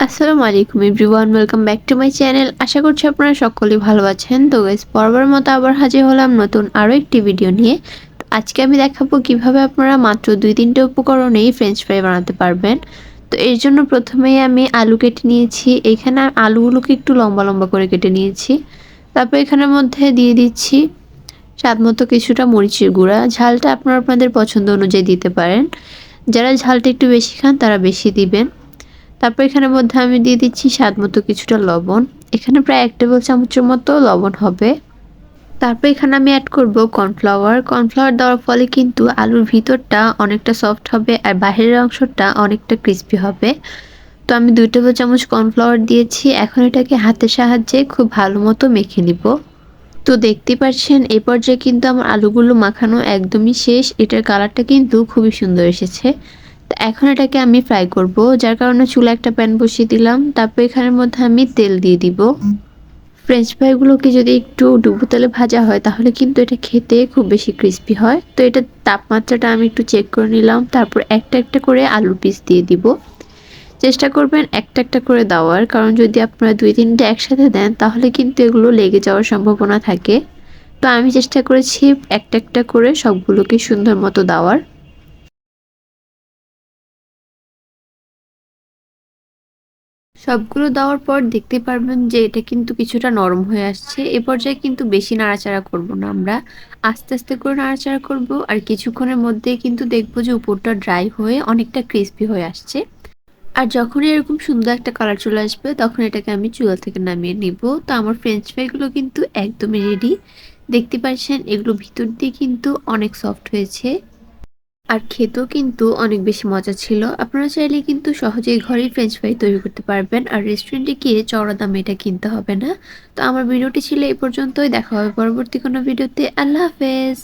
আসসালামু আলাইকুম everyone, welcome back to my channel. আশা করছি আপনারা সকলেই ভালো আছেন। তো গাইস, পরবার মতো আবার হাজির হলাম নতুন আরও একটি ভিডিও নিয়ে। তো আজকে আমি দেখাবো কিভাবে আপনারা মাত্র 2-3টে উপকরণেই ফ্রেঞ্চ ফ্রাই বানাতে পারবেন। তো এর জন্য প্রথমেই আমি আলু কেটে নিয়েছি। এখানে আলুগুলোকে একটু লম্বা লম্বা করে কেটে নিয়েছি। তারপর এখানের মধ্যে দিয়ে দিচ্ছি স্বাদমতো কিছুটা মরিচের গুঁড়া। ঝালটা আপনারা আপনাদের পছন্দ অনুযায়ী দিতে পারেন। যারা ঝালটা একটু বেশি খান তারা বেশি দিবেন। তারপর এখানের মধ্যে আমি দিয়ে দিচ্ছি স্বাদমতো কিছুটা লবণ। এখানে প্রায় 1 টেবিল চামচের মতো লবণ হবে। তারপর এখানে আমি অ্যাড করব কর্নফ্লাওয়ার। কর্নফ্লাওয়ার দেওয়ার ফলে কিন্তু আলুর ভিতরটা অনেকটা সফট হবে আর বাহিরের অংশটা অনেকটা ক্রিস্পি হবে। তো আমি 2 টেবিল চামচ কর্নফ্লাওয়ার দিয়েছি। এখন এটাকে হাতের সাহায্যে খুব ভালো মতো মেখে নিব। তো দেখতে পাচ্ছেন এই পর্যায়ে কিন্তু আমার আলুগুলো মাখানো একদমই শেষ। এটার কালারটা কিন্তু খুবই সুন্দর এসেছে। তো এখন এটাকে আমি ফ্রাই করব, যার কারণে চুলায় একটা প্যান বসিয়ে দিলাম। তারপর এখানের মধ্যে আমি তেল দিয়ে দিব। ফ্রেঞ্চ ফ্রাইগুলোকে যদি একটু ডুবো তেলে ভাজা হয় তাহলে কিন্তু এটা খেতে খুব বেশি ক্রিস্পি হয়। তো এটা তাপমাত্রাটা আমি একটু চেক করে নিলাম। তারপর একটা একটা করে আলুর পিস দিয়ে দিব। চেষ্টা করবেন একটা একটা করে দেওয়ার, কারণ যদি আপনারা 2-3টে একসাথে দেন তাহলে কিন্তু এগুলো লেগে যাওয়ার সম্ভাবনা থাকে। তো আমি চেষ্টা করেছি একটা একটা করে সবগুলোকে সুন্দর মতো দেওয়ার। সবগুলো দেওয়ার পর দেখতে পারবেন যে এটা কিন্তু কিছুটা নরম হয়ে আসছে। এ পর্যায়ে কিন্তু বেশি নাড়াচাড়া করব না আমরা। আস্তে আস্তে করে নাড়াচাড়া করব আর কিছুক্ষণের মধ্যেই কিন্তু দেখব যে উপরটা ড্রাই হয়ে অনেকটা ক্রিস্পি হয়ে আসছে। আর যখনই এরকম সুন্দর একটা কালার চলে আসবে তখন এটাকে আমি চুলা থেকে নামিয়ে নিব। তো আমার ফ্রেঞ্চ ফ্রাইগুলো কিন্তু একদমই রেডি। দেখতে পাচ্ছেন এগুলো ভিতর দিয়ে কিন্তু অনেক সফট হয়েছে আর খেতেও কিন্তু অনেক বেশি মজা ছিল। আপনারা চাইলে কিন্তু সহজেই ঘরেই ফ্রেঞ্চ ফ্রাই তৈরি করতে পারবেন আর রেস্টুরেন্টে গিয়ে চড়া দামে এটা কিনতে হবে না। তো আমার ভিডিওটি ছিল এই পর্যন্তই। দেখা হবে পরবর্তী কোনো ভিডিওতে। আল্লাহ হাফেজ।